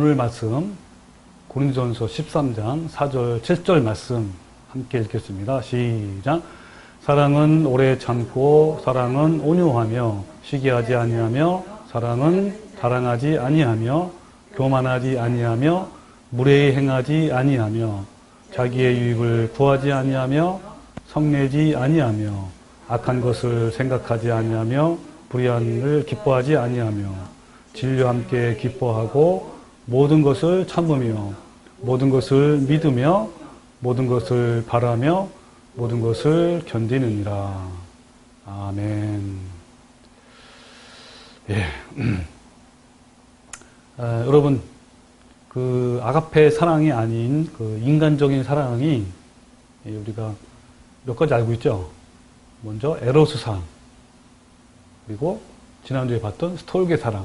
오늘 말씀 고린도전서 13장 4절 7절 말씀 함께 읽겠습니다. 시작. 사랑은 오래 참고 사랑은 온유하며 시기하지 아니하며 사랑은 자랑하지 아니하며 교만하지 아니하며 무례히 행하지 아니하며 자기의 유익을 구하지 아니하며 성내지 아니하며 악한 것을 생각하지 아니하며 불의한 일을 기뻐하지 아니하며 진리와 함께 기뻐하고 모든 것을 참으며 모든 것을 믿으며 모든 것을 바라며 모든 것을 견디느니라. 아멘. 예. 여러분, 그 아가페 사랑이 아닌 그 인간적인 사랑이 우리가 몇 가지 알고 있죠. 먼저 에로스 사랑, 그리고 지난주에 봤던 스톨게 사랑,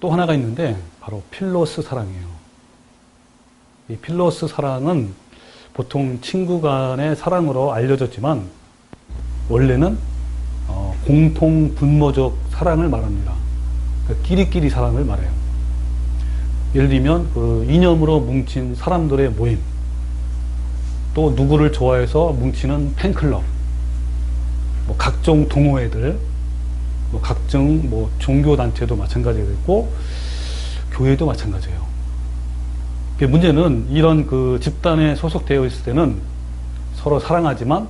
또 하나가 있는데 바로 필로스 사랑이에요. 이 필로스 사랑은 보통 친구 간의 사랑으로 알려졌지만 원래는 공통 분모적 사랑을 말합니다. 그러니까 끼리끼리 사랑을 말해요. 예를 들면 그 이념으로 뭉친 사람들의 모임, 또 누구를 좋아해서 뭉치는 팬클럽, 뭐 각종 동호회들, 뭐 각종 뭐 종교단체도 마찬가지가 있고 교회도 마찬가지예요. 문제는 이런 그 집단에 소속되어 있을 때는 서로 사랑하지만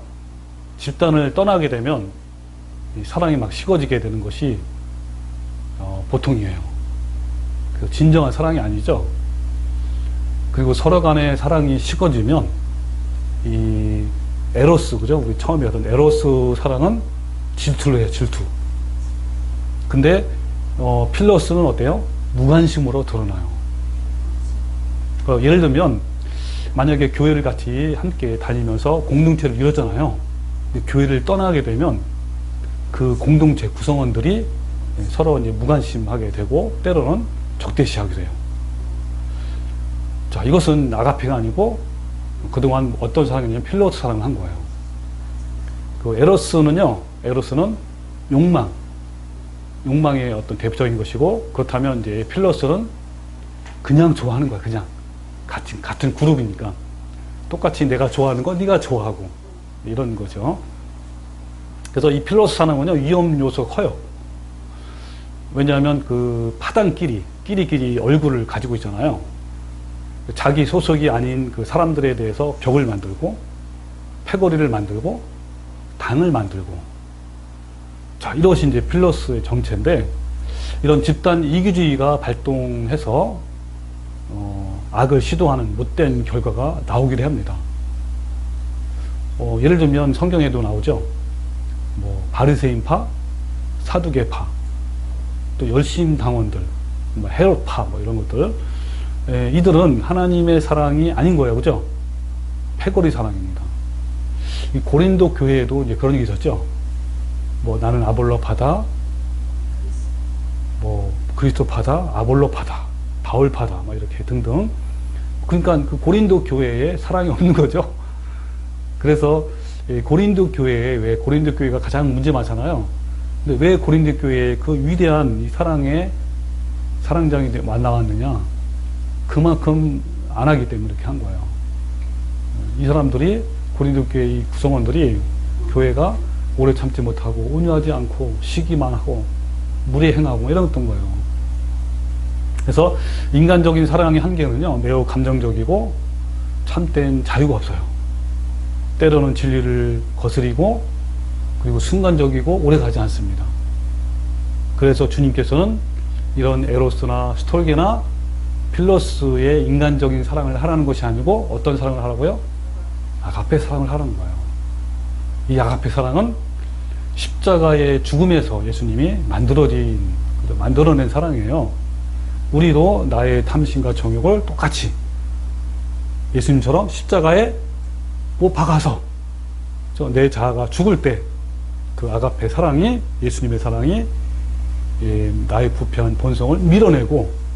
집단을 떠나게 되면 이 사랑이 막 식어지게 되는 것이 보통이에요. 그 진정한 사랑이 아니죠. 그리고 서로 간의 사랑이 식어지면 이 에로스, 그죠? 우리 처음에 하던 에로스 사랑은 질투를 해요, 질투. 근데 필로스는 어때요? 무관심으로 드러나요. 예를 들면 만약에 교회를 같이 함께 다니면서 공동체를 이뤘잖아요. 교회를 떠나게 되면 그 공동체 구성원들이 서로 이제 무관심하게 되고 때로는 적대시하게 돼요. 자, 이것은 아가페가 아니고 그동안 어떤 사랑이냐면 필로스 사랑을 한 거예요. 그 에로스는요, 에로스는 욕망의 어떤 대표적인 것이고, 그렇다면 이제 필로스는 그냥 좋아하는 거야. 그냥 같은 그룹이니까 똑같이 내가 좋아하는 거 네가 좋아하고 이런 거죠. 그래서 이 필로스 사랑은요, 위험 요소가 커요. 왜냐하면 그 끼리끼리 얼굴을 가지고 있잖아요. 자기 소속이 아닌 그 사람들에 대해서 벽을 만들고 패거리를 만들고 당을 만들고, 자, 이것이 이제 필로스의 정체인데, 이런 집단 이기주의가 발동해서 악을 시도하는 못된 결과가 나오기도 합니다. 예를 들면 성경에도 나오죠. 뭐 바리새인파, 사두개파, 또 열심당원들, 뭐 헤롯파, 뭐 이런 것들. 이들은 하나님의 사랑이 아닌 거예요, 그죠? 패거리 사랑입니다. 이 고린도 교회에도 이제 그런 얘기 있었죠. 뭐 나는 아볼로파다, 뭐 그리스도파다, 아볼로파다, 바울파다, 뭐 이렇게 등등. 그러니까 그 고린도 교회에 사랑이 없는 거죠. 그래서 고린도 교회에, 왜 고린도 교회가 가장 문제 많잖아요. 근데 왜 고린도 교회에 그 위대한 이 사랑의 사랑장이 나왔느냐? 그만큼 안 하기 때문에 이렇게 한 거예요. 이 사람들이, 고린도 교회의 구성원들이 교회가 오래 참지 못하고 온유하지 않고 시기만 하고 무례 행하고 이랬던 거예요. 그래서 인간적인 사랑의 한계는요, 매우 감정적이고 참된 자유가 없어요. 때로는 진리를 거스리고, 그리고 순간적이고 오래 가지 않습니다. 그래서 주님께서는 이런 에로스나 스톨게나 필로스의 인간적인 사랑을 하라는 것이 아니고 어떤 사랑을 하라고요? 아가페 사랑을 하라는 거예요. 이 아가페 사랑은 십자가의 죽음에서 예수님이 만들어낸 사랑이에요. 우리도 나의 탐심과 정욕을 똑같이 예수님처럼 십자가에 못 박아서 내 자아가 죽을 때 그 아가페 사랑이, 예수님의 사랑이 나의 부패한 본성을 밀어내고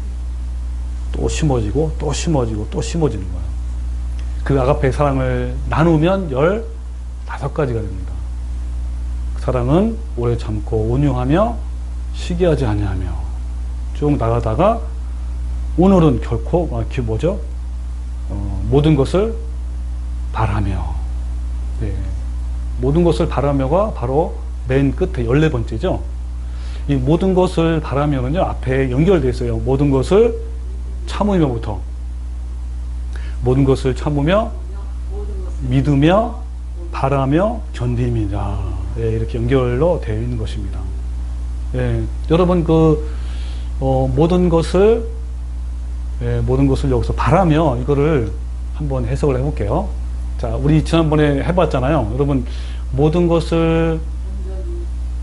또 심어지고 또 심어지고 또 심어지는 거예요. 그 아가페 사랑을 나누면 15가지가 됩니다. 사랑은 오래 참고 온유하며 시기하지 아니하며 쭉 나가다가 오늘은 결코 뭐죠? 모든 것을 바라며. 네. 모든 것을 바라며가 바로 맨 끝에 14번째죠. 이 모든 것을 바라며는요, 앞에 연결되어 있어요. 모든 것을 참으며부터. 모든 것을 참으며, 믿으며, 바라며, 견딤이다. 예, 이렇게 연결로 되어 있는 것입니다. 예, 여러분, 모든 것을 여기서 바라며, 이거를 한번 해석을 해볼게요. 자, 우리 지난번에 해봤잖아요. 여러분, 모든 것을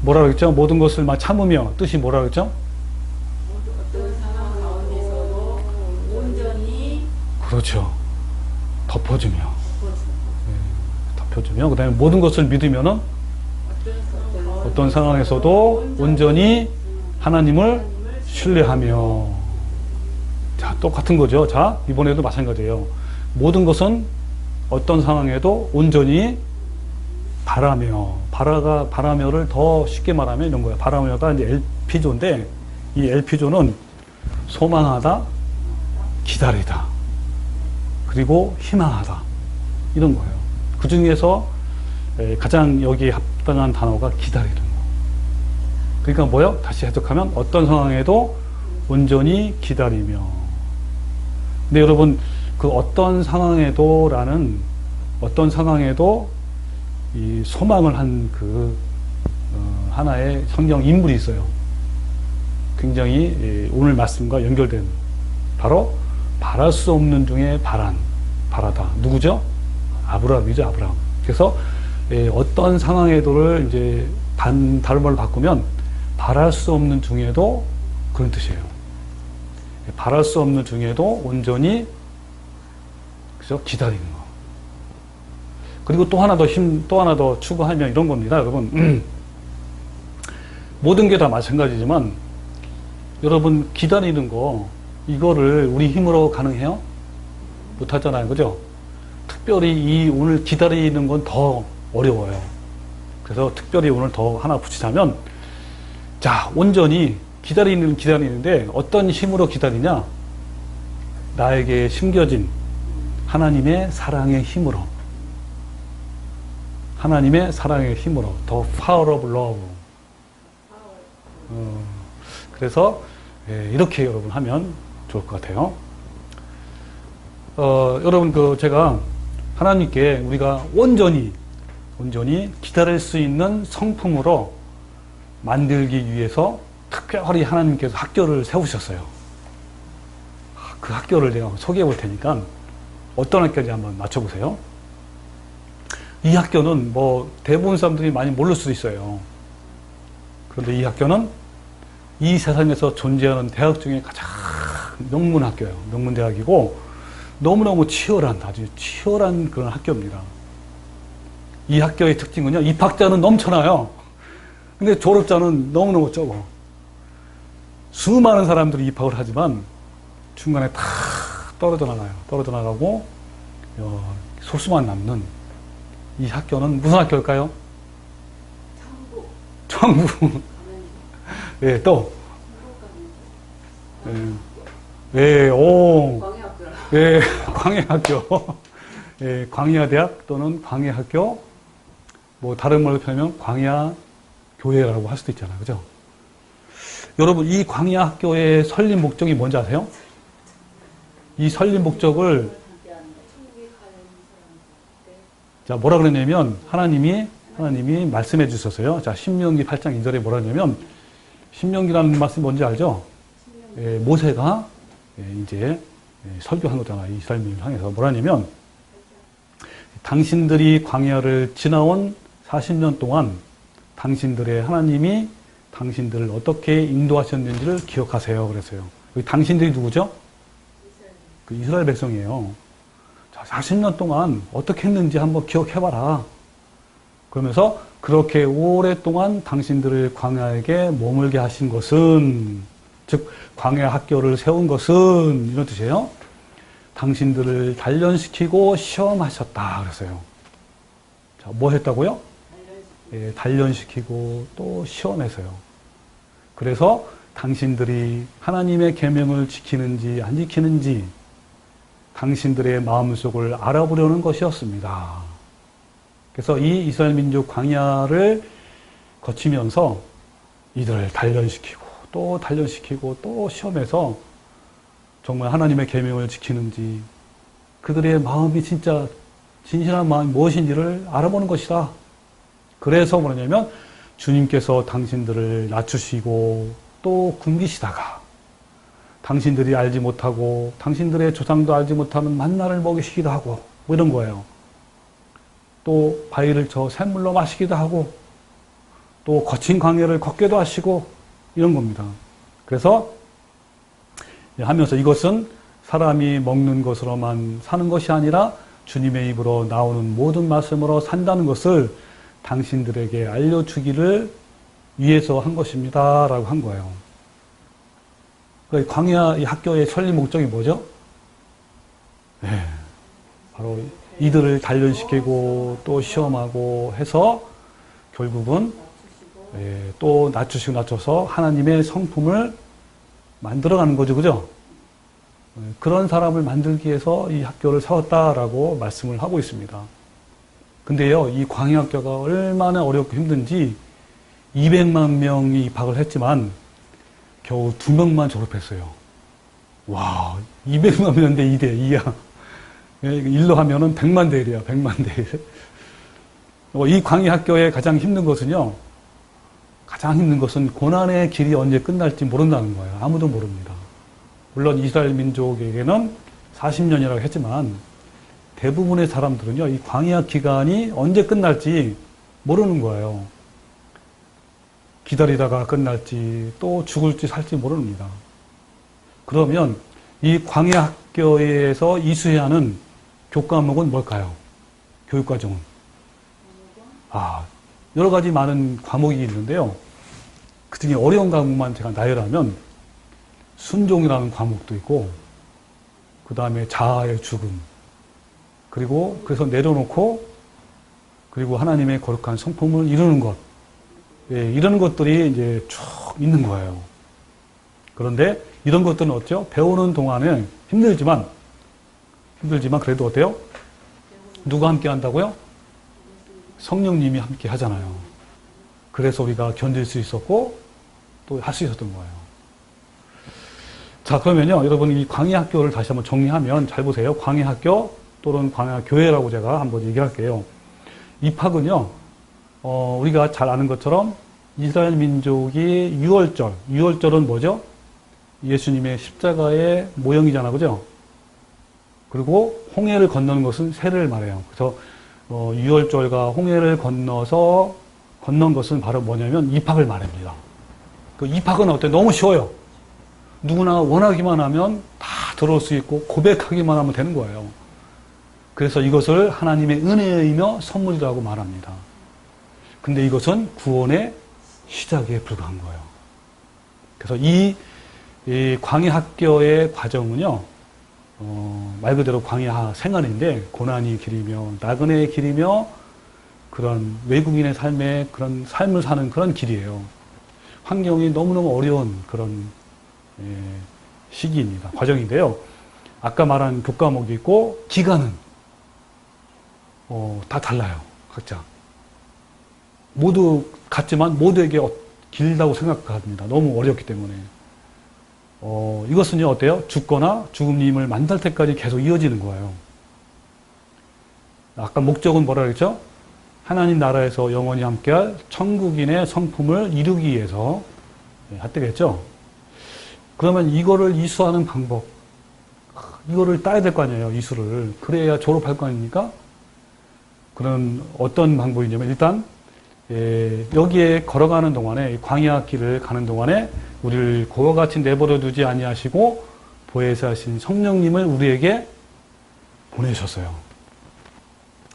뭐라 그랬죠? 모든 것을 막 참으며, 뜻이 뭐라 그랬죠? 어떤 상황 가운데서도 온전히 그렇죠. 덮어주며. 덮어주며. 그 다음에 모든 것을 믿으면은 어떤 상황에서도 온전히 하나님을 신뢰하며. 자, 똑같은 거죠. 자, 이번에도 마찬가지예요. 모든 것은 어떤 상황에도 온전히 바라며. 바라며를 더 쉽게 말하면 이런 거예요. 바라며가 이제 LP조인데, 이 LP조는 소망하다, 기다리다, 그리고 희망하다. 이런 거예요. 그 중에서 가장 여기에 합당한 단어가 기다리는 거. 그러니까 뭐요? 다시 해석하면 어떤 상황에도 온전히 기다리며. 근데 여러분, 그 어떤 상황에도라는 어떤 상황에도 이 소망을 한 하나의 성경 인물이 있어요. 굉장히 오늘 말씀과 연결된 바로 바랄 수 없는 중에 바라다. 누구죠? 아브라함이죠, 아브라함. 그래서 어떤 상황에도를 이제 다른 말로 바꾸면 바랄 수 없는 중에도 그런 뜻이에요. 바랄 수 없는 중에도 온전히 그래서 기다리는 거. 그리고 또 하나 더 추구하면 이런 겁니다, 여러분. 모든 게 다 마찬가지지만, 여러분, 기다리는 거, 이거를 우리 힘으로 가능해요? 못하잖아요, 그죠? 특별히 오늘 기다리는 건 더 어려워요. 그래서 특별히 오늘 더 하나 붙이자면, 자, 온전히 기다리는데, 어떤 힘으로 기다리냐? 나에게 심겨진 하나님의 사랑의 힘으로. 하나님의 사랑의 힘으로. The power of love. 그래서 이렇게 여러분 하면 좋을 것 같아요. 여러분, 제가 하나님께 우리가 온전히 기다릴 수 있는 성품으로 만들기 위해서 특별히 하나님께서 학교를 세우셨어요. 그 학교를 제가 소개해 볼 테니까 어떤 학교인지 한번 맞춰보세요. 이 학교는 대부분 사람들이 많이 모를 수도 있어요. 그런데 이 학교는 이 세상에서 존재하는 대학 중에 가장 명문 학교예요. 명문 대학이고 너무너무 아주 치열한 그런 학교입니다. 이 학교의 특징은요, 입학자는 넘쳐나요. 근데 졸업자는 너무너무 적어. 수많은 사람들이 입학을 하지만 중간에 다 떨어져 나가요. 떨어져 나가고 소수만 남는 이 학교는 무슨 학교일까요? 천국. 예, 또. 광해학교. 예, 광야대학 또는 광해학교. 다른 말로 표현하면 광야교회라고 할 수도 있잖아요. 그죠? 여러분, 이 광야학교의 설립 목적이 뭔지 아세요? 이 설립 목적을 자, 뭐라 그랬냐면, 하나님이 말씀해 주셨어요. 자, 신명기 8장 2절에 뭐라 하냐면, 신명기라는 말씀이 뭔지 알죠? 모세가 이제 설교한 거잖아. 이스라엘민을 향해서. 뭐라 하냐면, 당신들이 광야를 지나온 40년 동안 당신들의 하나님이 당신들을 어떻게 인도하셨는지를 기억하세요. 그랬어요. 여기 당신들이 누구죠? 그 이스라엘 백성이에요. 40년 동안 어떻게 했는지 한번 기억해봐라. 그러면서 그렇게 오랫동안 당신들을 광야에게 머물게 하신 것은, 즉 광야 학교를 세운 것은 이런 뜻이에요. 당신들을 단련시키고 시험하셨다 그랬어요. 자, 뭐 했다고요? 단련시키고 또 시험했어요. 그래서 당신들이 하나님의 계명을 지키는지 안 지키는지 당신들의 마음속을 알아보려는 것이었습니다. 그래서 이 이스라엘 민족 광야를 거치면서 이들을 단련시키고 또 단련시키고 또 시험해서 정말 하나님의 계명을 지키는지 그들의 마음이 진짜 진실한 마음이 무엇인지를 알아보는 것이다. 그래서 뭐냐면 주님께서 당신들을 낮추시고 또 굶기시다가 당신들이 알지 못하고 당신들의 조상도 알지 못하는 만나를 먹이시기도 하고 뭐 이런 거예요. 또 바위를 저 샘물로 마시기도 하고 또 거친 광야를 걷게도 하시고 이런 겁니다. 그래서 하면서 이것은 사람이 먹는 것으로만 사는 것이 아니라 주님의 입으로 나오는 모든 말씀으로 산다는 것을 당신들에게 알려주기를 위해서 한 것입니다. 라고 한 거예요. 광야 이 학교의 설립 목적이 뭐죠? 네, 바로 이들을 단련시키고 또 시험하고 해서 결국은 또 낮추시고 낮춰서 하나님의 성품을 만들어가는 거죠. 그죠? 그런 사람을 만들기 위해서 이 학교를 세웠다라고 말씀을 하고 있습니다. 근데요, 이 광야 학교가 얼마나 어렵고 힘든지 200만 명이 입학을 했지만 겨우 2명만 졸업했어요. 와, 200만 명인데 2대 2야. 일로 하면은 100만 대 1이야, 100만 대 1. 이 광야 학교의 가장 힘든 것은요, 가장 힘든 것은 고난의 길이 언제 끝날지 모른다는 거예요. 아무도 모릅니다. 물론 이스라엘 민족에게는 40년이라고 했지만 대부분의 사람들은요, 이 광야 기간이 언제 끝날지 모르는 거예요. 기다리다가 끝날지 또 죽을지 살지 모릅니다. 그러면 이 광야 학교에서 이수해야 하는 교과목은 뭘까요? 교육과정은? 여러 가지 많은 과목이 있는데요. 그 중에 어려운 과목만 제가 나열하면 순종이라는 과목도 있고, 그 다음에 자아의 죽음, 그리고 그래서 내려놓고, 그리고 하나님의 거룩한 성품을 이루는 것, 이런 것들이 이제 쭉 있는 거예요. 그런데 이런 것들은 어때요? 배우는 동안에 힘들지만 그래도 어때요? 누가 함께 한다고요? 성령님이 함께 하잖아요. 그래서 우리가 견딜 수 있었고 또 할 수 있었던 거예요. 자, 그러면요, 여러분 이 광야 학교를 다시 한번 정리하면 잘 보세요. 광야 학교 또는 광야 교회라고 제가 한번 얘기할게요. 입학은요, 우리가 잘 아는 것처럼 이스라엘 민족이 유월절은 뭐죠? 예수님의 십자가의 모형이잖아, 그죠? 그리고 홍해를 건너는 것은 세를 말해요. 그래서 유월절과 홍해를 건넌 것은 바로 뭐냐면 입학을 말합니다. 그 입학은 어때? 너무 쉬워요. 누구나 원하기만 하면 다 들어올 수 있고 고백하기만 하면 되는 거예요. 그래서 이것을 하나님의 은혜이며 선물이라고 말합니다. 근데 이것은 구원의 시작에 불과한 거예요. 그래서 이 광야 학교의 과정은요, 말 그대로 광야 생활인데 고난이 길이며 나그네의 길이며 그런 외국인의 삶에 그런 삶을 사는 그런 길이에요. 환경이 너무너무 어려운 그런 시기입니다. 과정인데요. 아까 말한 교과목이 있고 기간은 다 달라요. 각자. 모두 같지만 모두에게 길다고 생각합니다. 너무 어렵기 때문에. 이것은요, 어때요? 죽거나 죽음님을 만날 때까지 계속 이어지는 거예요. 아까 목적은 뭐라 그랬죠? 하나님 나라에서 영원히 함께할 천국인의 성품을 이루기 위해서 했다겠죠? 그러면 이거를 이수하는 방법, 이거를 따야 될 거 아니에요, 이수를. 그래야 졸업할 거 아닙니까? 그런 어떤 방법이냐면 일단 여기에 걸어가는 동안에 광야 길을 가는 동안에 우리를 그와 같이 내버려 두지 아니하시고 보혜사 하신 성령님을 우리에게 보내셨어요.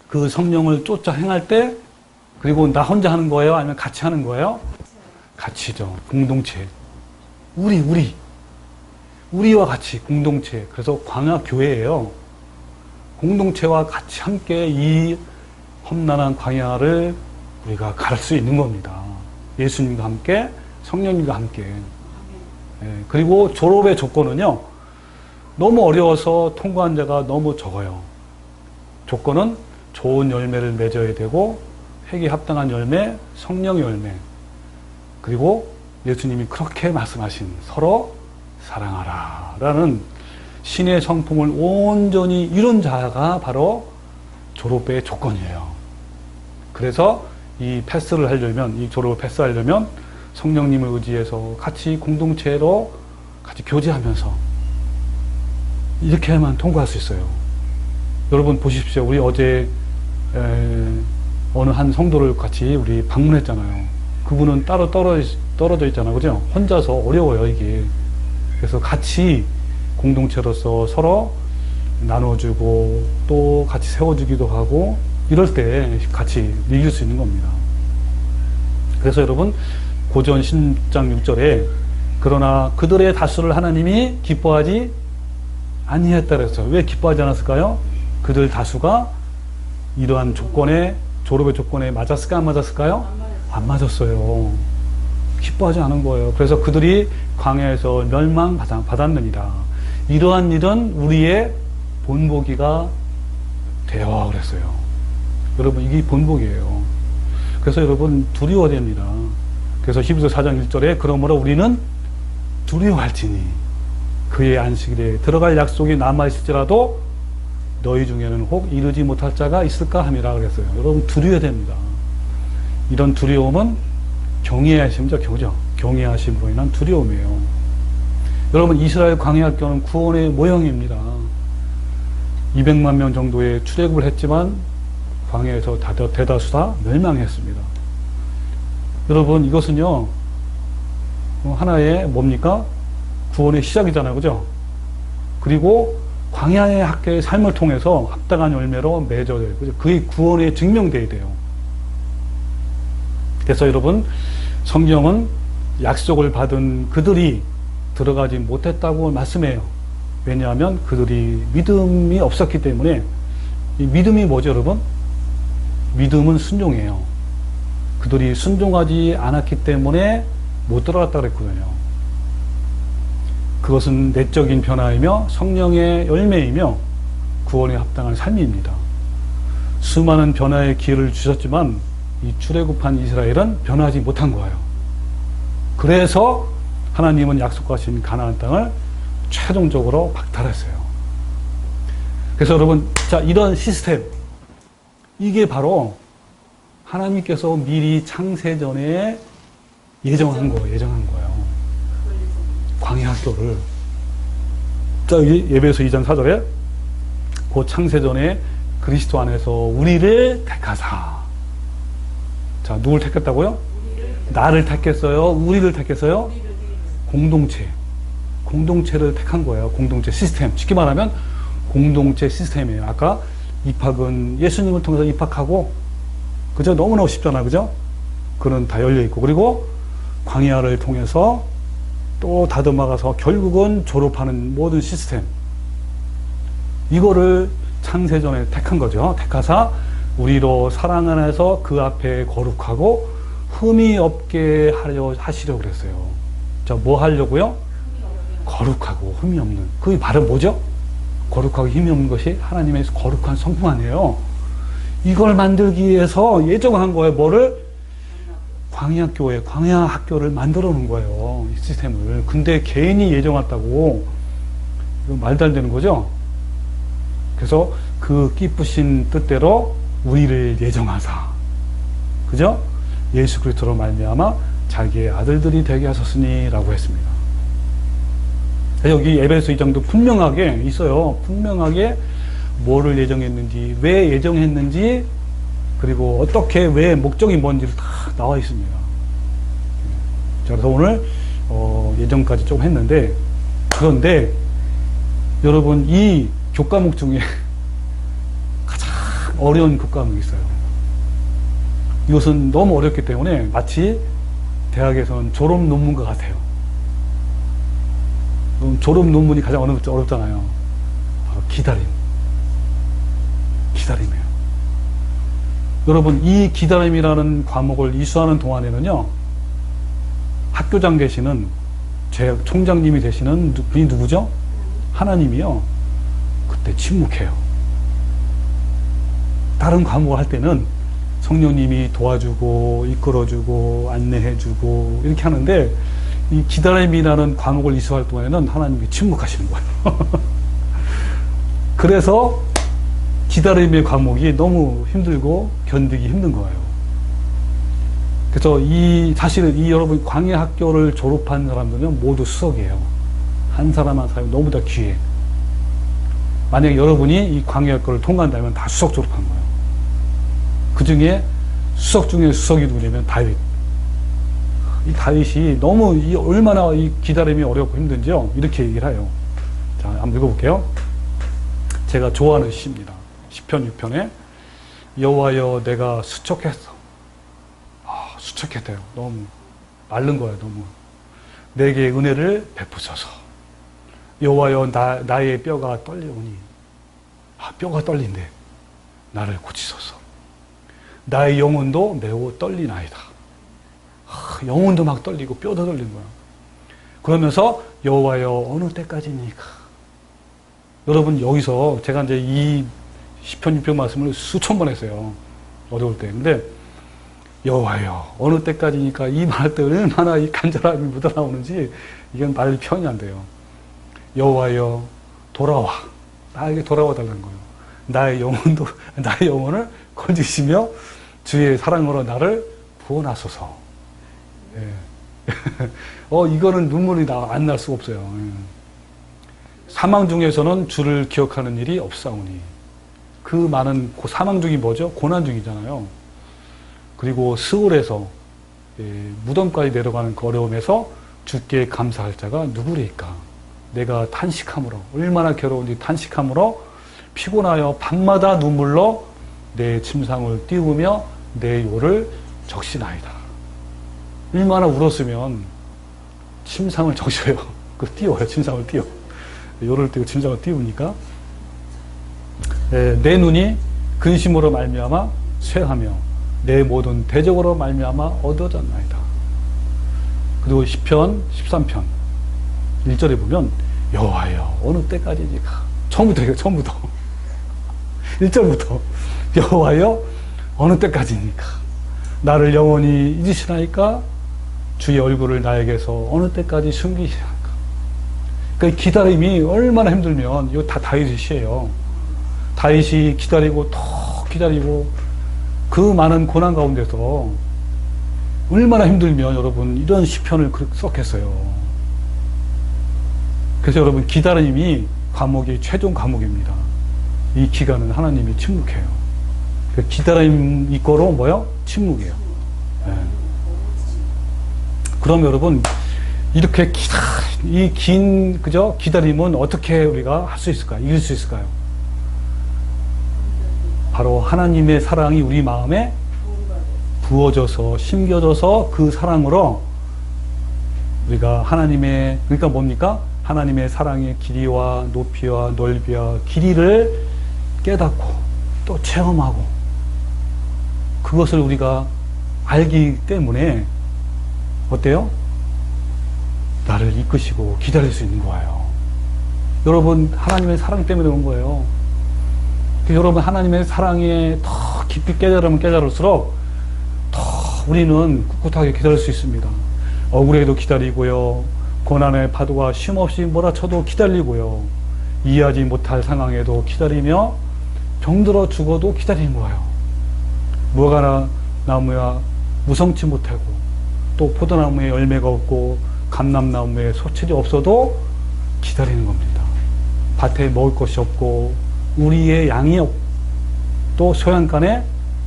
그 성령을 쫓아 행할 때 그리고 나 혼자 하는 거예요? 아니면 같이 하는 거예요? 같이죠. 공동체. 우리와 같이 공동체. 그래서 광야 교회예요. 공동체와 같이 함께 이 험난한 광야를 우리가 갈 수 있는 겁니다. 예수님과 함께, 성령님과 함께. 그리고 졸업의 조건은요, 너무 어려워서 통과한 자가 너무 적어요. 조건은 좋은 열매를 맺어야 되고, 회개에 합당한 열매, 성령의 열매, 그리고 예수님이 그렇게 말씀하신 서로 사랑하라 라는 신의 성품을 온전히 이룬 자가 바로 졸업의 조건이에요. 그래서 이 패스를 하려면, 이 졸업을 패스하려면 성령님을 의지해서 같이 공동체로 같이 교제하면서 이렇게 하면 통과할 수 있어요. 여러분 보십시오. 우리 어제 어느 한 성도를 같이 우리 방문했잖아요. 그분은 따로 떨어져 있잖아요. 그죠? 혼자서 어려워요, 이게. 그래서 같이 공동체로서 서로 나눠주고 또 같이 세워주기도 하고 이럴 때 같이 이길 수 있는 겁니다. 그래서 여러분 고전 10장 6절에 그러나 그들의 다수를 하나님이 기뻐하지 아니했다 그랬어요. 왜 기뻐하지 않았을까요? 그들 다수가 이러한 조건에, 졸업의 조건에 맞았을까 안 맞았을까요? 안 맞았어요. 기뻐하지 않은 거예요. 그래서 그들이 광야에서 멸망받았느니라. 이러한 일은 우리의 본보기가 되어 그랬어요. 여러분 이게 본보기예요. 그래서 여러분 두려워야 됩니다. 그래서 히브리서 4장 1절에 그러므로 우리는 두려워할지니 그의 안식일에 들어갈 약속이 남아있을지라도 너희 중에는 혹 이르지 못할 자가 있을까 함이라 그랬어요. 여러분 두려워야 됩니다. 이런 두려움은 경외하심이죠. 경외하심으로 인한 두려움이에요. 여러분 이스라엘 광야학교는 구원의 모형입니다. 200만 명 정도의 출애굽을 했지만 광야에서 대다수 다 멸망했습니다. 여러분 이것은요 하나의 뭡니까? 구원의 시작이잖아요. 그죠? 그리고 광야의 학교의 삶을 통해서 합당한 열매로 맺어야 돼요. 그죠? 그게 구원에 증명돼야 돼요. 그래서 여러분 성경은 약속을 받은 그들이 들어가지 못했다고 말씀해요. 왜냐하면 그들이 믿음이 없었기 때문에. 이 믿음이 뭐죠 여러분? 믿음은 순종이에요. 그들이 순종하지 않았기 때문에 못 들어갔다 그랬거든요. 그것은 내적인 변화이며 성령의 열매이며 구원에 합당한 삶입니다. 수많은 변화의 기회를 주셨지만 이 출애굽한 이스라엘은 변하지 못한 거예요. 그래서 하나님은 약속하신 가나안 땅을 최종적으로 박탈했어요. 그래서 여러분, 자, 이런 시스템, 이게 바로 하나님께서 미리 창세전에 예정한 거예요. 광야 학교를. 자, 여기 예배서 2장 4절에 그 창세전에 그리스도 안에서 우리를 택하사. 자, 누굴 택했다고요? 나를 택했어요? 우리를 택했어요? 공동체를 택한 거예요. 공동체 시스템. 쉽게 말하면 공동체 시스템이에요. 아까 입학은 예수님을 통해서 입학하고, 그죠? 너무너무 쉽잖아요. 그죠? 그는 다 열려있고, 그리고 광야를 통해서 또 다듬어가서 결국은 졸업하는 모든 시스템. 이거를 창세전에 택한 거죠. 택하사 우리로 사랑 안에서 그 앞에 거룩하고 흠이 없게 하시려고 그랬어요. 자, 뭐 하려고요? 거룩하고 흠이 없는. 그게 바로 뭐죠? 거룩하고 힘이 없는 것이 하나님의 거룩한 성품 아니에요. 이걸 만들기 위해서 예정한 거예요. 뭐를? 광야교회, 광야학교를 만들어 놓은 거예요. 이 시스템을. 근데 개인이 예정했다고 이거 말도 안 되는 거죠. 그래서 그 기쁘신 뜻대로 우리를 예정하사, 그죠? 예수 그리스도로 말미암아 자기의 아들들이 되게 하셨으니라고 했습니다. 여기 에베소 2장도 분명하게 있어요. 분명하게 뭐를 예정했는지, 왜 예정했는지, 그리고 어떻게, 왜 목적이 뭔지를 다 나와 있습니다. 자, 그래서 오늘 예정까지 좀 했는데, 그런데 여러분 이 교과목 중에 가장 어려운 교과목이 있어요. 이것은 너무 어렵기 때문에 마치 대학에서는 졸업 논문과 같아요. 졸업 논문이 가장 어렵잖아요. 바로 기다림이에요. 여러분, 이 기다림이라는 과목을 이수하는 동안에는요, 학교장 계시는 제 총장님이 되시는 분이 누구죠? 하나님이요. 그때 침묵해요. 다른 과목을 할 때는 성령님이 도와주고 이끌어주고 안내해주고 이렇게 하는데 이 기다림이라는 과목을 이수할 동안에는 하나님이 침묵하시는 거예요. 그래서 기다림의 과목이 너무 힘들고 견디기 힘든 거예요. 그래서 사실은 여러분 광야 학교를 졸업한 사람들은 모두 수석이에요. 한 사람 한 사람이 너무 다 귀해. 만약에 여러분이 이 광야 학교를 통과한다면 다 수석 졸업한 거예요. 그 중에 수석 중에 수석이 누구냐면 다윗. 이 다윗이 너무 얼마나 이 기다림이 어렵고 힘든지요. 이렇게 얘기를 해요. 자, 한번 읽어볼게요. 제가 좋아하는 시입니다. 시편 6편에 여호와여 내가 수척했어. 수척했대요. 너무 마른 거예요. 너무 내게 은혜를 베푸소서. 여호와여 나의 뼈가 떨리오니 뼈가 떨린대. 나를 고치소서. 나의 영혼도 매우 떨리나이다. 영혼도 막 떨리고 뼈도 떨린 거야. 그러면서 여호와여 어느 때까지니까. 여러분 여기서 제가 이제 이 시편 6편 말씀을 수천 번 했어요. 어려울 때. 근데 여호와여 어느 때까지니까 이 말할 때 얼마나 이 간절함이 묻어나오는지 이건 말이 표현이 안 돼요. 여호와여 돌아와. 나에게 돌아와 달라는 거예요. 나의 영혼을 건지시며 주의 사랑으로 나를 구원하소서. 예. 이거는 눈물이 안 날 수가 없어요. 예. 사망 중에서는 주를 기억하는 일이 없사오니. 그 많은 사망 중이 뭐죠? 고난 중이잖아요. 그리고 스올에서 무덤까지 내려가는 그 어려움에서 주께 감사할 자가 누구리까? 내가 탄식함으로 얼마나 괴로운지 탄식함으로 피곤하여 밤마다 눈물로 내 침상을 띄우며 내 요를 적시나이다. 얼마나 울었으면 침상을 적셔요. 그 띄워요. 침상을 띄워. 요를 띄고 침상을 띄우니까 내 눈이 근심으로 말미암아 쇠하며 내 모든 대적으로 말미암아 얻어졌나이다. 그리고 시편 13편 1절에 보면 여호와여 어느 때까지니까. 처음부터 해요. 처음부터 1절부터 여호와여 어느 때까지니까. 나를 영원히 잊으시나이까. 주의 얼굴을 나에게서 어느 때까지 숨기시나이까. 그러니까 기다림이 얼마나 힘들면 이거 다 다윗의 시예요. 다윗이 기다리고 더 기다리고 그 많은 고난 가운데서 얼마나 힘들면 여러분 이런 시편을 썼겠어요. 그래서 여러분 기다림이 과목이 최종 과목입니다. 이 기간은 하나님이 침묵해요. 기다림 이거로 뭐요? 침묵이에요. 네. 그럼 여러분 이렇게 이 긴 그죠? 기다림은 어떻게 우리가 할 수 있을까요? 이길 수 있을까요? 바로 하나님의 사랑이 우리 마음에 부어져서 심겨져서 그 사랑으로 우리가 그러니까 뭡니까? 하나님의 사랑의 길이와 높이와 넓이와 길이를 깨닫고 또 체험하고 그것을 우리가 알기 때문에 어때요? 나를 이끄시고 기다릴 수 있는 거예요. 여러분 하나님의 사랑 때문에 온 거예요. 여러분 하나님의 사랑에 더 깊이 깨달으면 깨달을수록 더 우리는 꿋꿋하게 기다릴 수 있습니다. 억울해도 기다리고요. 고난의 파도가 쉼없이 몰아쳐도 기다리고요. 이해하지 못할 상황에도 기다리며 병들어 죽어도 기다리는 거예요. 무화과 나무야 무성치 못하고 또 포도나무에 열매가 없고 감람나무에 소출이 없어도 기다리는 겁니다. 밭에 먹을 것이 없고 우리의 양이 없고 또 소양간에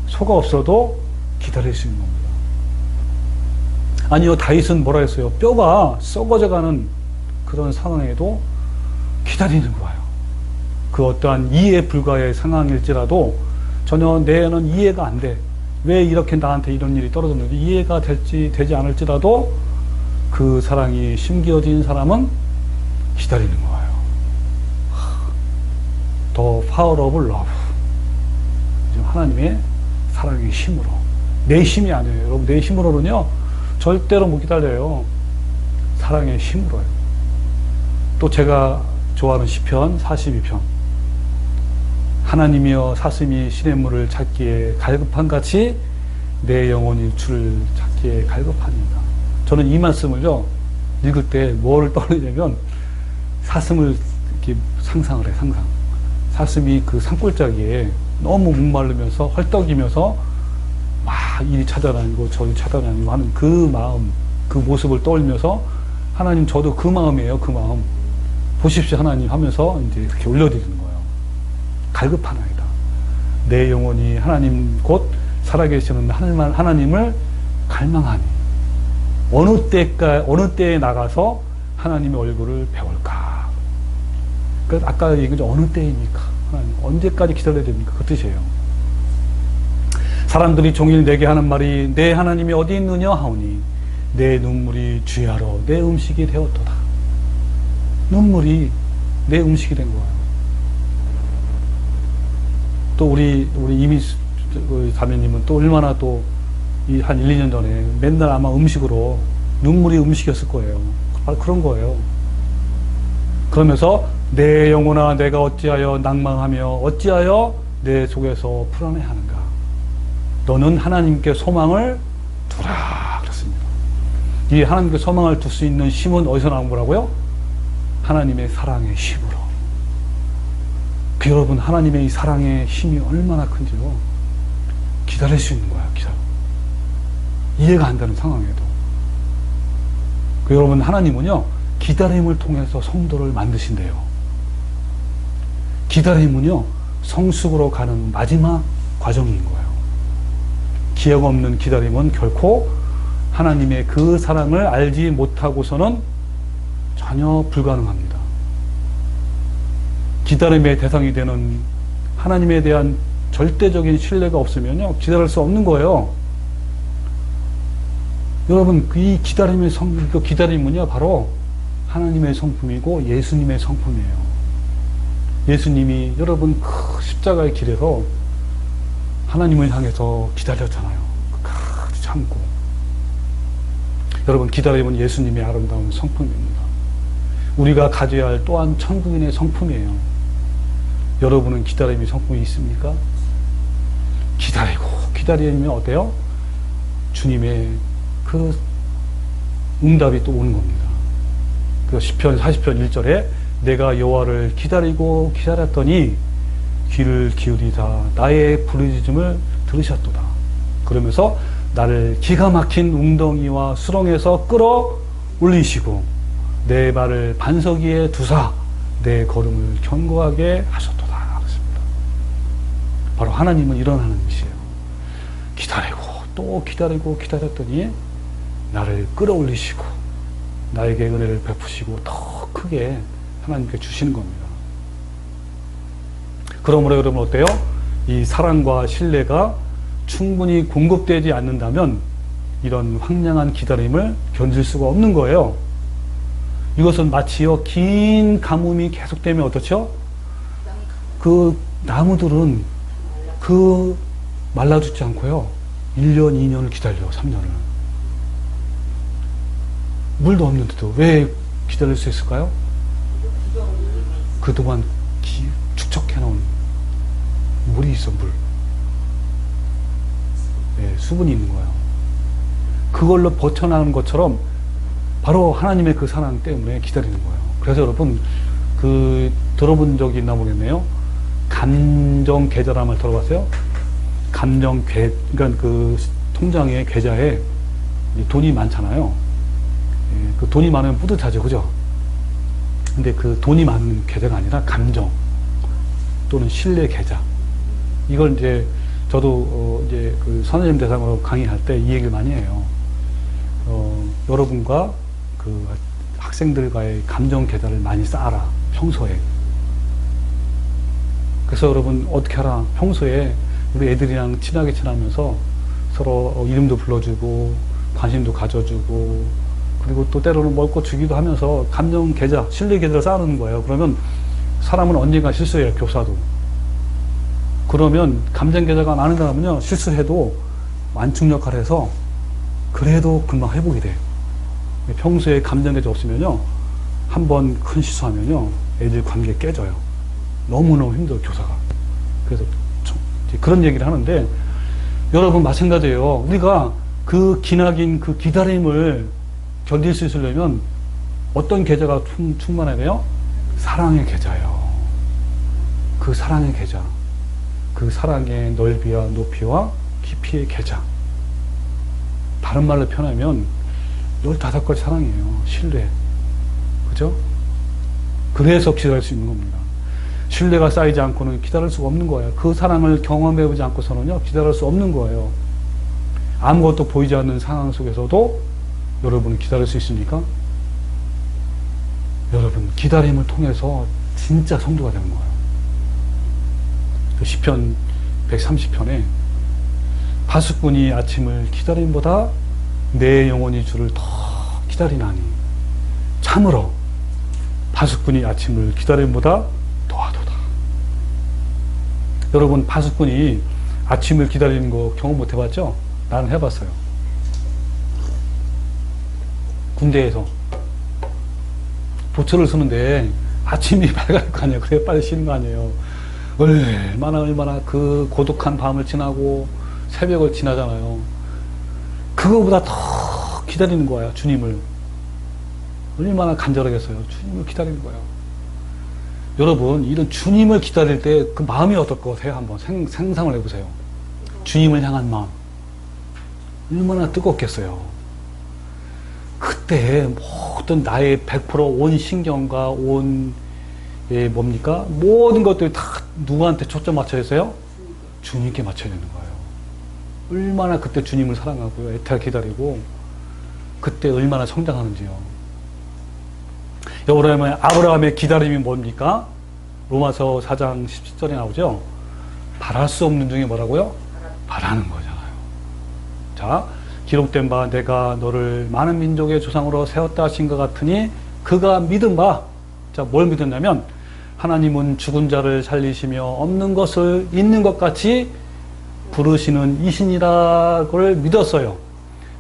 소가 없어도 기다릴 수 있는 겁니다. 아니요, 다윗은 뭐라 했어요? 뼈가 썩어져가는 그런 상황에도 기다리는 거예요. 그 어떠한 이해 불가의 상황일지라도 전혀 내는 이해가 안 돼. 왜 이렇게 나한테 이런 일이 떨어졌는지 이해가 되지 않을지라도 그 사랑이 심겨진 사람은 기다리는 거예요. The power of love. 하나님의 사랑의 힘으로. 내 힘이 아니에요. 여러분, 내 힘으로는요, 절대로 못 기다려요. 사랑의 힘으로요. 또 제가 좋아하는 시편 42편. 하나님이여 사슴이 시냇물을 찾기에 갈급한 같이 내 영혼이 주를 찾기에 갈급합니다. 저는 이 말씀을요, 읽을 때 뭐를 떠올리냐면 사슴을 이렇게 상상을 해, 상상. 사슴이 그 산골짜기에 너무 목마르면서 헐떡이면서 막 이리 찾아다니고 저리 찾아다니고 하는 그 마음, 그 모습을 떠올리면서 하나님 저도 그 마음이에요, 그 마음. 보십시오 하나님 하면서 이제 이렇게 올려드리는 거예요. 갈급하나이다. 내 영혼이 하나님 곧 살아계시는 하나님을 갈망하니 어느 때에 나가서 하나님의 얼굴을 배울까. 그러니까 아까 얘기했죠. 어느 때입니까? 하나님 언제까지 기다려야 됩니까? 그 뜻이에요. 사람들이 종일 내게 하는 말이 내 하나님이 어디 있느냐 하오니 내 눈물이 주야로 내 음식이 되었도다. 눈물이 내 음식이 된 거예요. 또 우리 이미 자매님은 또 얼마나 또 한 1, 2년 전에 맨날 아마 음식으로 눈물이 음식이었을 거예요. 바로 그런 거예요. 그러면서 내 영혼아 내가 어찌하여 낭망하며 어찌하여 내 속에서 불안해하는가. 너는 하나님께 소망을 두라 그렇습니다. 이 하나님께 소망을 둘 수 있는 힘은 어디서 나온 거라고요? 하나님의 사랑의 힘으로. 그 여러분 하나님의 이 사랑의 힘이 얼마나 큰지요. 기다릴 수 있는 거야. 이해가 안 되는 상황에도. 그 여러분 하나님은요 기다림을 통해서 성도를 만드신대요. 기다림은요 성숙으로 가는 마지막 과정인 거예요. 기약 없는 기다림은 결코 하나님의 그 사랑을 알지 못하고서는 전혀 불가능합니다. 기다림의 대상이 되는 하나님에 대한 절대적인 신뢰가 없으면요 기다릴 수 없는 거예요. 여러분 이 기다림의 그 기다림은요 바로 하나님의 성품이고 예수님의 성품이에요. 예수님이 여러분 그 십자가의 길에서 하나님을 향해서 기다렸잖아요. 끝까지 참고. 여러분 기다림은 예수님의 아름다운 성품입니다. 우리가 가져야 할 또한 천국인의 성품이에요. 여러분은 기다림의 성품이 있습니까? 기다리면 어때요? 주님의 그 응답이 또 오는 겁니다. 그래서 시편 40편 1절에 내가 여호와를 기다리고 기다렸더니 귀를 기울이사 나의 부르짖음을 들으셨도다. 그러면서 나를 기가 막힌 웅덩이와 수렁에서 끌어 올리시고 내 발을 반석 위에 두사 내 걸음을 견고하게 하셨도다. 그렇습니다. 바로 하나님은 이런 하나님이시에요. 기다리고 또 기다리고 기다렸더니 나를 끌어올리시고 나에게 은혜를 베푸시고 더 크게 하나님께 주시는 겁니다. 그러므로 여러분 어때요? 이 사랑과 신뢰가 충분히 공급되지 않는다면 이런 황량한 기다림을 견딜 수가 없는 거예요. 이것은 마치요 긴 가뭄이 계속되면 어떻죠? 그 나무들은 그 말라 죽지 않고요 1년 2년을 기다려요. 3년을 물도 없는데도 왜 기다릴 수 있을까요? 그동안 축적해놓은 물이 있어. 물 수분이 있는 거예요. 그걸로 버텨나가는 것처럼 바로 하나님의 그 사랑 때문에 기다리는 거예요. 그래서 여러분 들어본 적이 있나 모르겠네요. 감정 계좌란 들어봤어요? 그러니까 그 통장에 계좌에 돈이 많잖아요. 그 돈이 많으면 뿌듯하죠, 그죠? 근데 그 돈이 많은 계좌가 아니라 감정 또는 신뢰 계좌. 이걸 이제 저도 이제 그 선생님 대상으로 강의할 때 이 얘기를 많이 해요. 여러분과 그 학생들과의 감정 계좌를 많이 쌓아라, 평소에. 그래서 여러분 어떻게 하라? 평소에 우리 애들이랑 친하게 지나면서 서로 이름도 불러주고 관심도 가져주고 그리고 또 때로는 먹을 거 주기도 하면서 감정 계좌, 신뢰 계좌를 쌓아놓는 거예요. 그러면 사람은 언젠가 실수해요, 교사도. 그러면 감정 계좌가 많은 사람은요, 실수해도 완충 역할을 해서 그래도 금방 회복이 돼요. 평소에 감정이 없으면요, 한번 큰 실수하면요, 애들 관계 깨져요. 너무너무 힘들어, 교사가. 그래서 그런 얘기를 하는데, 여러분 마찬가지예요. 우리가 그 기나긴 그 기다림을 견딜 수 있으려면 어떤 계좌가 충만해야 돼요? 사랑의 계좌예요. 그 사랑의 계좌. 그 사랑의 넓이와 높이와 깊이의 계좌. 다른 말로 표현하면 15가지 사랑이에요. 신뢰. 그죠? 그래서 기다릴 수 있는 겁니다. 신뢰가 쌓이지 않고는 기다릴 수가 없는 거예요. 그 사랑을 경험해보지 않고서는요, 기다릴 수 없는 거예요. 아무것도 보이지 않는 상황 속에서도 여러분은 기다릴 수 있습니까? 여러분, 기다림을 통해서 진짜 성도가 되는 거예요. 그 시편 130편에 파수꾼이 아침을 기다림보다 내 영혼이 주를 더 기다리나니 참으로 파수꾼이 아침을 기다림보다 더하도다. 여러분, 파수꾼이 아침을 기다리는 거 경험 못 해봤죠? 나는 해봤어요. 군대에서 보초를 쓰는데 아침이 밝을 거 아니에요. 그래야 빨리 쉬는 거 아니에요. 얼마나 그 고독한 밤을 지나고 새벽을 지나잖아요. 그거보다 더 기다리는 거예요. 주님을. 얼마나 간절하겠어요. 주님을 기다리는 거예요. 여러분, 이런 주님을 기다릴 때 그 마음이 어떨 것 같아요? 한번 상상을 해보세요. 주님을 향한 마음. 얼마나 뜨겁겠어요. 그때 모든 나의 100%온 신경과 온 뭡니까? 모든 것들이 다 누구한테 초점 맞춰야 했어요? 주님께 맞춰야 되는 거예요. 얼마나 그때 주님을 사랑하고요. 애타게 기다리고 그때 얼마나 성장하는지요. 여러분, 아브라함의 기다림이 뭡니까? 로마서 4장 17절에 나오죠? 바랄 수 없는 중에 뭐라고요? 바라는 거잖아요. 자, 기록된 바 내가 너를 많은 민족의 조상으로 세웠다 하신 것 같으니 그가 믿은 바, 자, 뭘 믿었냐면 하나님은 죽은 자를 살리시며 없는 것을 있는 것 같이 부르시는 이신이라고를 믿었어요.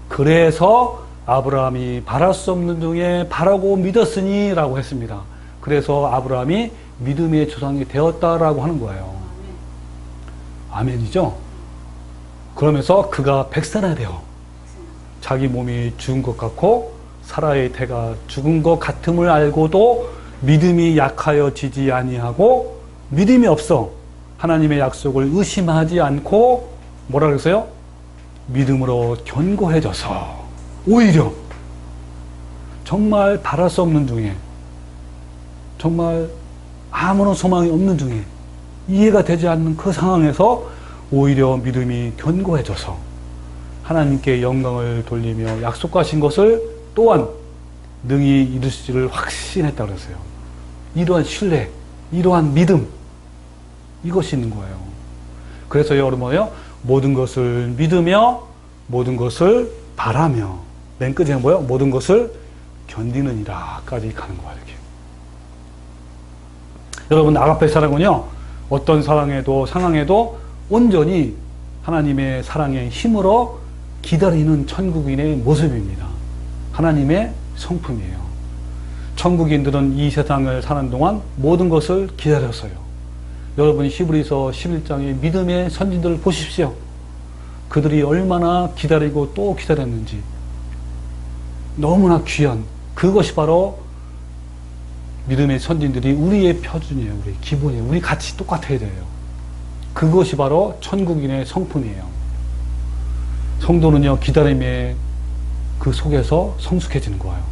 그래서 아브라함이 바랄 수 없는 중에 바라고 믿었으니 라고 했습니다. 그래서 아브라함이 믿음의 조상이 되었다라고 하는 거예요. 아멘이죠? 그러면서 그가 백살이 되어 자기 몸이 죽은 것 같고 사라의 태가 죽은 것 같음을 알고도 믿음이 약하여 지지 아니하고 믿음이 없어 하나님의 약속을 의심하지 않고 뭐라 그랬어요? 믿음으로 견고해져서 오히려 정말 바랄 수 없는 중에 정말 아무런 소망이 없는 중에 이해가 되지 않는 그 상황에서 오히려 믿음이 견고해져서 하나님께 영광을 돌리며 약속하신 것을 또한 능히 이루시기를 확신했다고 그랬어요. 이러한 신뢰, 이러한 믿음, 이것이 있는 거예요. 그래서 여러분 뭐예요? 모든 것을 믿으며 모든 것을 바라며 맨 끝에 뭐예요? 모든 것을 견디느니라까지 가는 거예요. 이렇게. 여러분, 아가페 사랑은요, 어떤 상황에도 온전히 하나님의 사랑의 힘으로 기다리는 천국인의 모습입니다. 하나님의 성품이에요. 천국인들은 이 세상을 사는 동안 모든 것을 기다렸어요. 여러분, 히브리서 11장의 믿음의 선진들을 보십시오. 그들이 얼마나 기다리고 또 기다렸는지. 너무나 귀한 그것이 바로 믿음의 선진들이 우리의 표준이에요. 우리 기본이에요. 우리 같이 똑같아야 돼요. 그것이 바로 천국인의 성품이에요. 성도는요, 기다림의 그 속에서 성숙해지는 거예요.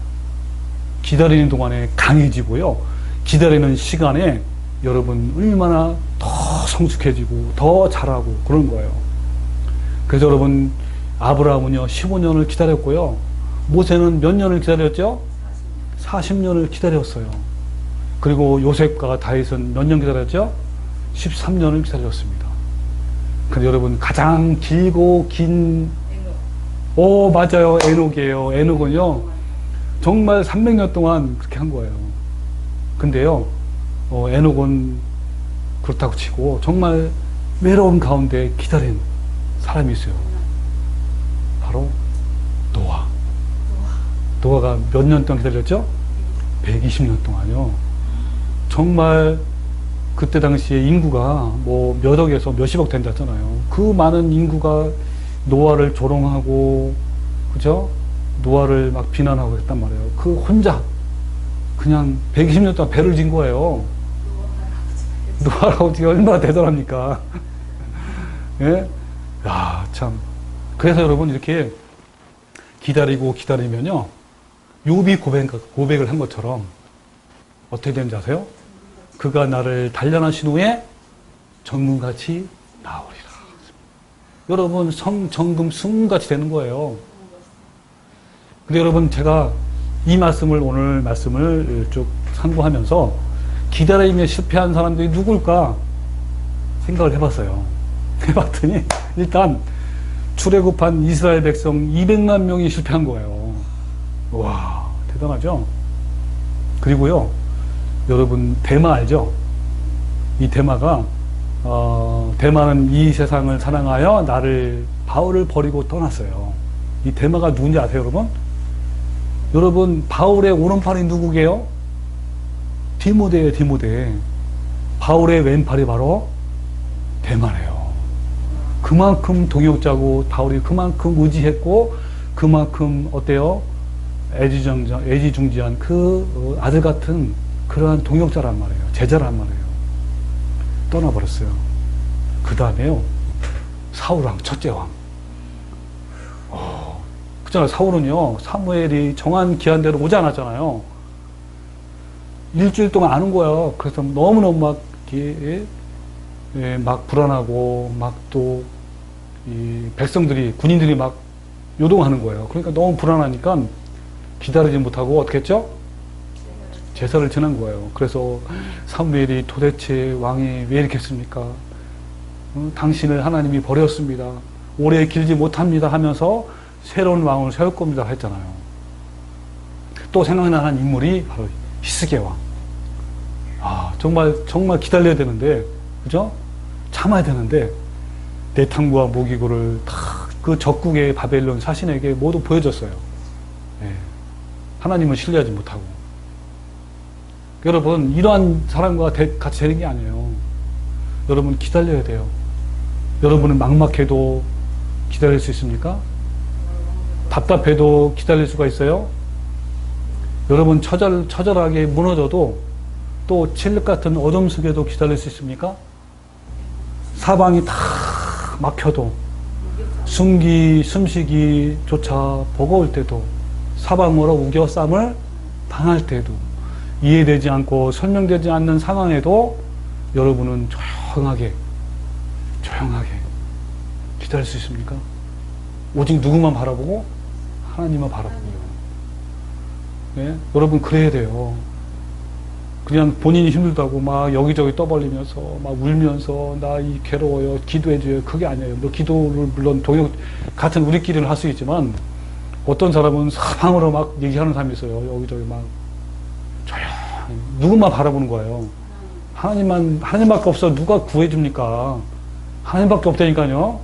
기다리는 동안에 강해지고요. 기다리는 시간에 여러분 얼마나 더 성숙해지고 더 잘하고 그런 거예요. 그래서 여러분, 아브라함은요 15년을 기다렸고요. 모세는 몇 년을 기다렸죠? 40년을 기다렸어요. 그리고 요셉과 다윗은 몇 년 기다렸죠? 13년을 기다렸습니다. 근데 여러분, 가장 길고 긴 맞아요. 에녹이에요. 에녹은요 정말 300년 동안 그렇게 한 거예요. 근데요 에녹은 그렇다고 치고 정말 외로운 가운데 기다린 사람이 있어요. 바로 노아. 노아가 몇 년 동안 기다렸죠? 120년 동안요. 정말 그때 당시에 인구가 뭐 몇 억에서 몇십억 된다잖아요. 그 많은 인구가 노아를 조롱하고, 그죠? 노아를 막 비난하고 했단 말이에요. 그 혼자 그냥 120년 동안 배를 진 거예요. 노아라고 지금 얼마나 대단합니까? 예? 야, 참. 그래서 여러분 이렇게 기다리고 기다리면요. 욥이 고백을 한 것처럼 어떻게 되는지 아세요? 그가 나를 단련하신 후에 정금같이 나오리라. 여러분 정금 승금같이 되는 거예요. 근데 여러분 제가 이 말씀을 오늘 말씀을 쭉 상고하면서 기다림에 실패한 사람들이 누굴까 생각을 해봤어요. 해봤더니 일단 출애굽한 이스라엘 백성 200만 명이 실패한 거예요. 와, 대단하죠? 그리고요, 여러분 대마 알죠? 이 대마가 대마는 이 세상을 사랑하여 나를 바울을 버리고 떠났어요. 이 대마가 누군지 아세요, 여러분? 여러분 바울의 오른팔이 누구게요? 디모데예요, 디모데. 바울의 왼팔이 바로 대마래요. 그만큼 동역자고 바울이 그만큼 의지했고 그만큼 어때요? 애지중지한 그 아들 같은 그러한 동역자란 말이에요. 제자란 말이에요. 떠나버렸어요. 그 다음에요, 사울왕, 첫째 왕. 그잖아요. 사울은요, 사무엘이 정한 기한대로 오지 않았잖아요. 일주일 동안 안 온 거예요. 그래서 너무너무 막, 막 불안하고, 막 또, 이 백성들이, 군인들이 막 요동하는 거예요. 그러니까 너무 불안하니까 기다리지 못하고 어떻게 했죠? 제사를 지낸 거예요. 그래서 사무엘이 도대체 왕이 왜 이렇게 했습니까? 당신을 하나님이 버렸습니다. 오래 길지 못합니다 하면서 새로운 왕을 세울 겁니다 했잖아요. 또 생각나는 인물이 바로 히스기야 왕. 아, 정말 기다려야 되는데, 그죠? 참아야 되는데, 내탕부와 모기고를 다 그 적국의 바벨론 사신에게 모두 보여줬어요. 예. 하나님을 신뢰하지 못하고. 여러분, 이러한 사람과 같이 되는 게 아니에요. 여러분, 기다려야 돼요. 여러분은 막막해도 기다릴 수 있습니까? 답답해도 기다릴 수가 있어요? 여러분, 처절하게 무너져도 또 칠흑 같은 어둠 속에도 기다릴 수 있습니까? 사방이 다 막혀도 숨쉬기조차 버거울 때도 사방으로 우겨쌈을 당할 때도 이해되지 않고 설명되지 않는 상황에도 여러분은 조용하게 기다릴 수 있습니까? 오직 누구만 바라보고? 하나님만 바라보고요. 네? 여러분 그래야 돼요. 그냥 본인이 힘들다고 막 여기저기 떠벌리면서 막 울면서 나 이 괴로워요, 기도해줘요. 그게 아니에요. 뭐 기도를 물론 같은 우리끼리는 할 수 있지만 어떤 사람은 사방으로 막 얘기하는 사람이 있어요. 여기저기 막 조용히 누구만 바라보는 거예요. 하나님밖에 없어. 누가 구해줍니까? 하나님밖에 없다니까요.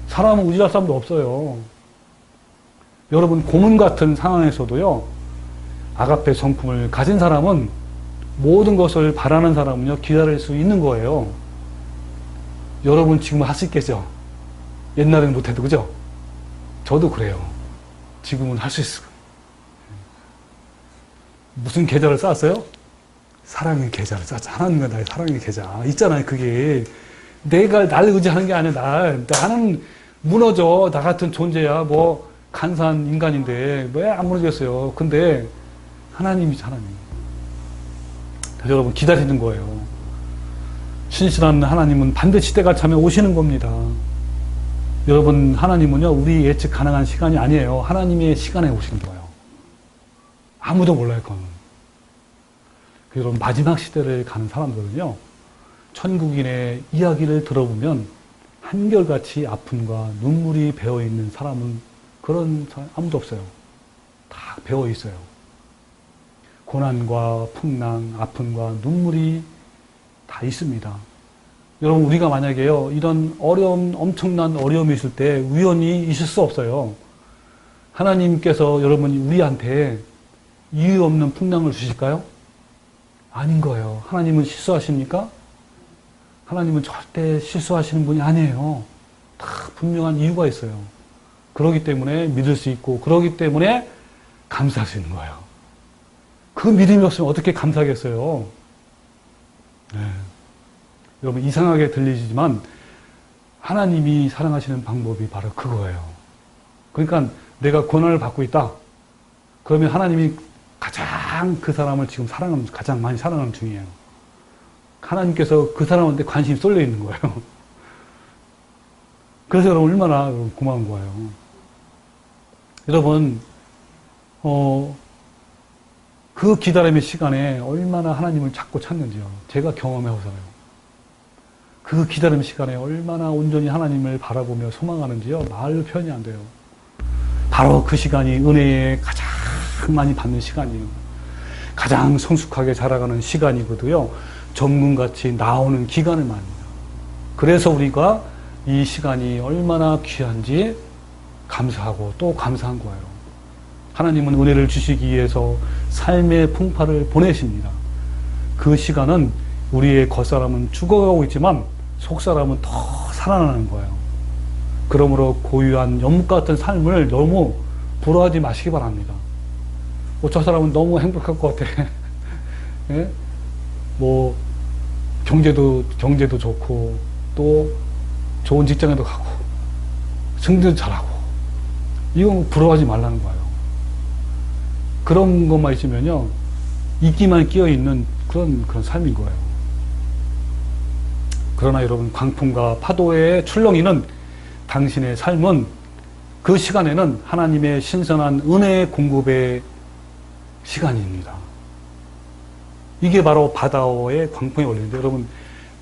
사람은 의지할 사람도 없어요. 여러분 고문 같은 상황에서도요, 아가페 성품을 가진 사람은 모든 것을 바라는 사람은요, 기다릴 수 있는 거예요. 여러분 지금 할 수 있겠죠? 옛날에는 못해도, 그죠? 저도 그래요. 지금은 할 수 있어요. 무슨 계좌를 쌓았어요? 사랑의 계좌를 쌓았죠. 하나님과 나의 사랑의 계좌. 있잖아요, 그게. 내가 날 의지하는 게 아니라 나는 무너져. 나 같은 존재야. 뭐, 간사한 인간인데, 왜 안 무너졌어요? 근데, 하나님이죠, 하나님. 여러분 기다리는 거예요. 신실한 하나님은 반드시 때가 차면 오시는 겁니다. 여러분 하나님은요, 우리 예측 가능한 시간이 아니에요. 하나님의 시간에 오시는 거예요. 아무도 몰라요, 그건. 여러분 마지막 시대를 가는 사람들은요, 천국인의 이야기를 들어보면 한결같이 아픔과 눈물이 배어있는 사람은 그런 사람 아무도 없어요. 다 배어있어요. 고난과 풍랑, 아픔과 눈물이 다 있습니다. 여러분 우리가 만약에요, 이런 엄청난 어려움이 있을 때 우연히 있을 수 없어요. 하나님께서 여러분이 우리한테 이유 없는 풍랑을 주실까요? 아닌 거예요. 하나님은 실수하십니까? 하나님은 절대 실수하시는 분이 아니에요. 다 분명한 이유가 있어요. 그러기 때문에 믿을 수 있고, 그러기 때문에 감사할 수 있는 거예요. 그 믿음이 없으면 어떻게 감사하겠어요? 네. 여러분, 이상하게 들리지만 하나님이 사랑하시는 방법이 바로 그거예요. 그러니까 내가 고난을 받고 있다. 그러면 하나님이 가장 그 사람을 지금 가장 많이 사랑하는 중이에요. 하나님께서 그 사람한테 관심이 쏠려 있는 거예요. 그래서 여러분 얼마나 고마운 거예요. 여러분, 그 기다림의 시간에 얼마나 하나님을 찾고 찾는지요. 제가 경험해서요. 그 기다림의 시간에 얼마나 온전히 하나님을 바라보며 소망하는지요. 말로 표현이 안 돼요. 바로 그 시간이 은혜에 가장 많이 받는 시간이에요. 가장 성숙하게 자라가는 시간이거든요. 전문같이 나오는 기간을 말합니다. 그래서 우리가 이 시간이 얼마나 귀한지 감사하고 또 감사한 거예요. 하나님은 은혜를 주시기 위해서 삶의 풍파를 보내십니다. 그 시간은 우리의 겉사람은 죽어가고 있지만 속사람은 더 살아나는 거예요. 그러므로 고유한 연못 같은 삶을 너무 부러워하지 마시기 바랍니다. 저 사람은 너무 행복할 것 같아. 예? 뭐 경제도 좋고 또 좋은 직장에도 가고 승진도 잘하고 이건 부러워하지 말라는 거예요. 그런 것만 있으면요 이끼만 끼어 있는 그런 삶인 거예요. 그러나 여러분 광풍과 파도의 출렁이는 당신의 삶은 그 시간에는 하나님의 신선한 은혜의 공급의 시간입니다. 이게 바로 바다의 광풍의 원리인데 여러분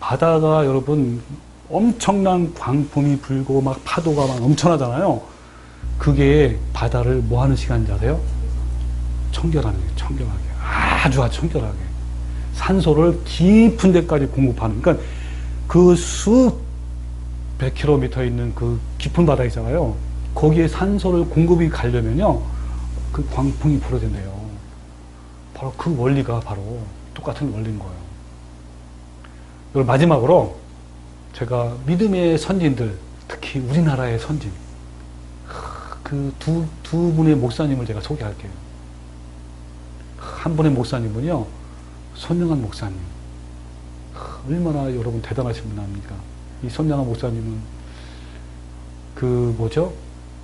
바다가 여러분 엄청난 광풍이 불고 막 파도가 막 넘쳐나잖아요. 그게 바다를 뭐 하는 시간인지 아세요? 청결하는 거예요. 청결하게. 아주 청결하게. 산소를 깊은 데까지 공급하는. 그러니까 그 수백 킬로미터 있는 그 깊은 바다 있잖아요. 거기에 산소를 공급이 가려면요. 그 광풍이 불어댄대요. 바로 그 원리가 바로 똑같은 원리인 거예요. 그리고 마지막으로 제가 믿음의 선진들, 특히 우리나라의 선진, 그 두 분의 목사님을 제가 소개할게요. 한 분의 목사님은요, 손영한 목사님. 얼마나 여러분 대단하신 분 아닙니까? 이 손영한 목사님은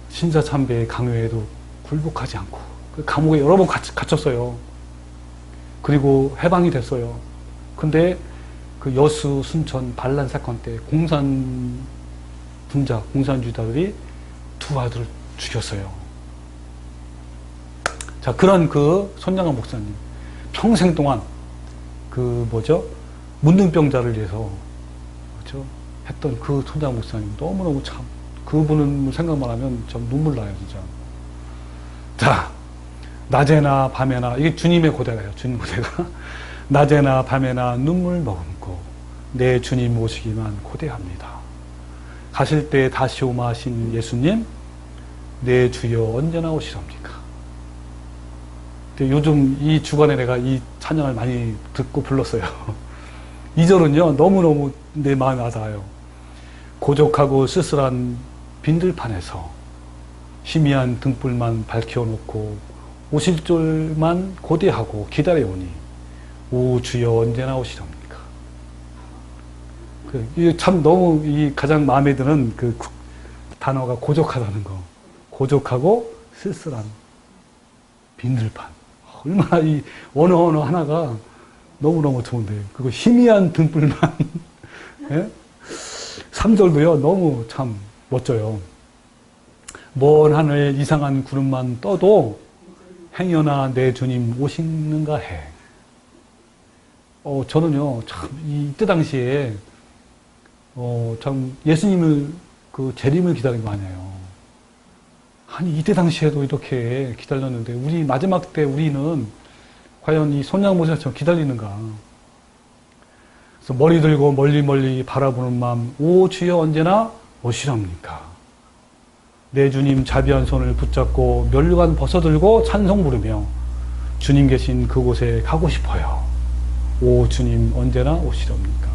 신사참배의 강요에도 굴복하지 않고 그 감옥에 여러 번 갇혔어요. 그리고 해방이 됐어요. 근데 그 여수 순천 반란 사건 때 공산주의자들이 두 아들을 죽였어요. 자, 그런 그 손양한 목사님 평생 동안 문둥병자를 위해서 했던 그 손양한 목사님 너무너무 참 그분은 생각만 하면 참 눈물 나요, 진짜. 자, 낮에나 밤에나 이게 주님의 고대가요. 주님 고대가 낮에나 밤에나 눈물 머금고 내 주님 모시기만 고대합니다. 가실 때 다시 오마 하신 예수님, 내 주여 언제나 오시렵니까? 요즘 이 주간에 내가 이 찬양을 많이 듣고 불렀어요. 2절은요 너무너무 내 마음에 와닿아요. 고족하고 쓸쓸한 빈들판에서 희미한 등불만 밝혀놓고 오실 줄만 고대하고 기다려오니 오 주여 언제나 오시렵니까? 참 너무 가장 마음에 드는 그 단어가 고족하다는 거. 고족하고 쓸쓸한 빈들판. 얼마나 이 언어 하나가 너무너무 좋은데 그거 희미한 등불만 예? 3절도요 너무 참 멋져요. 먼 하늘 이상한 구름만 떠도 행여나 내 주님 오시는가 해. 저는요 참 이때 당시에 참 예수님을 그 재림을 기다린 거 아니에요. 아니 이때 당시에도 이렇게 기다렸는데 우리 마지막 때 우리는 과연 이 손양모사처럼 기다리는가? 그래서 머리 들고 멀리 바라보는 마음, 오 주여 언제나 오시렵니까? 내 주님 자비한 손을 붙잡고 면류관 벗어들고 찬송 부르며 주님 계신 그곳에 가고 싶어요. 오 주님 언제나 오시렵니까?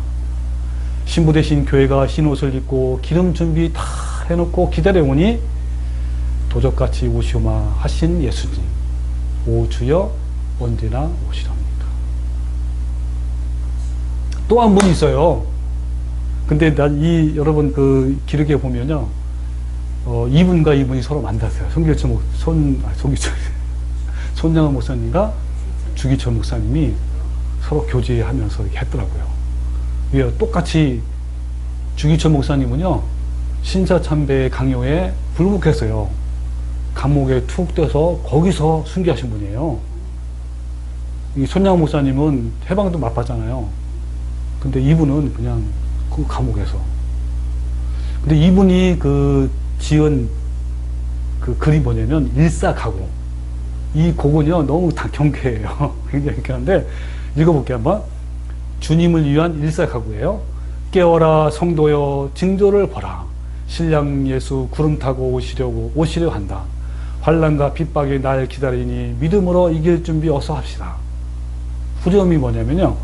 신부 대신 교회가 흰 옷을 입고 기름 준비 다 해놓고 기다려오니 도적같이 오시오마 하신 예수님. 오 주여 언제나 오시렵니까? 또 한 분 있어요. 근데 여러분 그 기록에 보면요, 이분과 이분이 서로 만났어요. 손양원 목사님과 주기철 목사님이 서로 교제하면서 이렇게 했더라고요. 왜 똑같이 주기철 목사님은요, 신사참배 강요에 불복했어요. 감옥에 툭 떠서 거기서 순교하신 분이에요. 이 손양원 목사님은 해방도 맛봤잖아요. 근데 이분은 그냥 그 감옥에서. 근데 이분이 그 지은 그 글이 뭐냐면 일사가고. 이 곡은요 너무 다 경쾌해요. 굉장히 경쾌한데 읽어볼게요 한번. 주님을 위한 일사가구예요. 깨어라 성도여 징조를 보라. 신랑 예수 구름 타고 오시려 한다. 환난과 핍박이 날 기다리니 믿음으로 이길 준비 어서 합시다. 후렴이 뭐냐면요,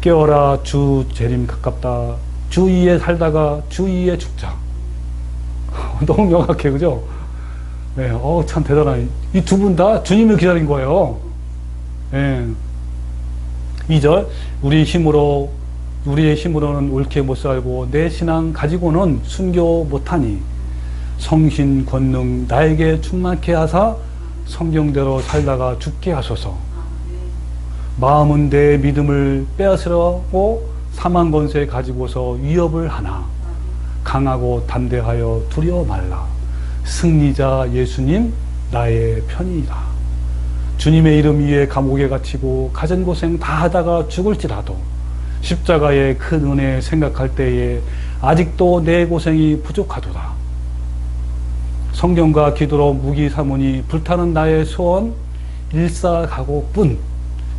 깨어라 주 재림 가깝다. 주 위에 살다가 주 위에 죽자. 너무 명확해, 그죠? 네, 참 대단한. 이 두 분 다 주님을 기다린 거예요. 네. 2절, 우리의 힘으로는 옳게 못 살고 내 신앙 가지고는 순교 못하니 성신 권능 나에게 충만케 하사 성경대로 살다가 죽게 하소서. 마음은 내 믿음을 빼앗으려고 사망 권세 가지고서 위협을 하나. 강하고 담대하여 두려워 말라. 승리자 예수님 나의 편이라. 주님의 이름 위에 감옥에 갇히고 가진 고생 다 하다가 죽을지라도 십자가의 큰 은혜 생각할 때에 아직도 내 고생이 부족하도다. 성경과 기도로 무기 삼으니 불타는 나의 소원 일사가고뿐.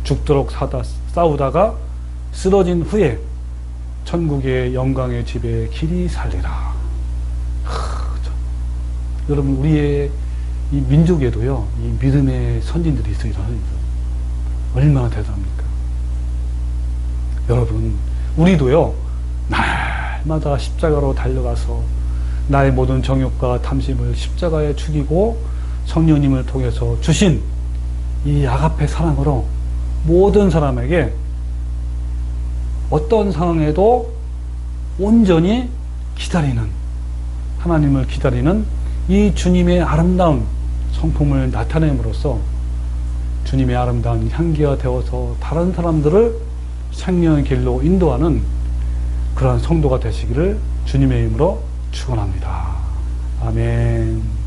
죽도록 싸우다가 쓰러진 후에 천국의 영광의 집에 길이 살리라. 여러분, 우리의 이 민족에도요, 이 믿음의 선진들이 있어요. 얼마나 대단합니까? 여러분, 우리도요, 날마다 십자가로 달려가서 나의 모든 정욕과 탐심을 십자가에 죽이고 성령님을 통해서 주신 이 아가페 사랑으로 모든 사람에게 어떤 상황에도 온전히 기다리는, 하나님을 기다리는 이 주님의 아름다운 성품을 나타냄으로써 주님의 아름다운 향기가 되어서 다른 사람들을 생명의 길로 인도하는 그러한 성도가 되시기를 주님의 이름으로 축원합니다. 아멘.